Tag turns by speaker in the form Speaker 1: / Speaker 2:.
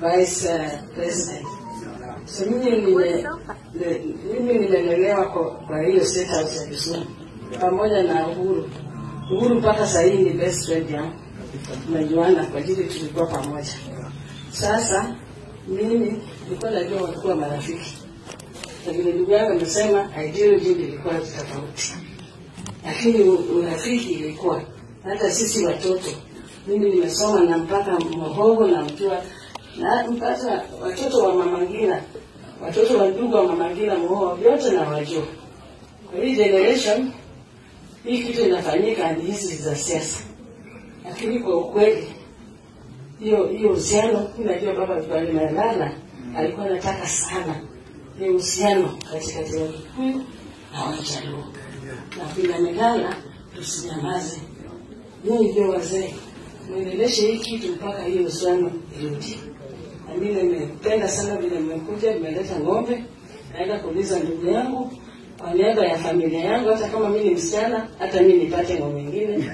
Speaker 1: Vice President. So mimi nimelelewa kwa hiyo state house ya Kisumu pamoja na Uhuru mpaka sasa ni best friend yangu. Tunajuana kwa ajili tulikuwa pamoja. Sasa mimi nilikuwa najua walikuwa marafiki. Lakini ndugu yangu amesema ideology ilikuwa tofauti. Lakini urafiki ilikuwa hata sisi watoto. Mimi nimesoma na mpaka Mhogo na mkiwa na mpaka watoto wa Mama Ngina, watoto wa ndugu wa Mama Ngina Mhogo yote na wajua. Kwa hii generation hii kitu inafanyika ni hizi za siasa. Lakini kwa ukweli hiyo uhusiano, unajua baba alimelala alikuwa anataka sana hiyo uhusiano katikati ya Kikuyu na Wajaluo. Na bila melala tusinyamaze. Ndio wazee muendeleshe hii kitu mpaka hiyo uhusiano irudi. Na mimi nimependa sana vile mmekuja, mmeleta ng'ombe. Naenda kuuliza ndugu yangu kwa niaba ya familia yangu, hata kama mimi ni msichana, hata mimi nipate ng'ombe nyingine.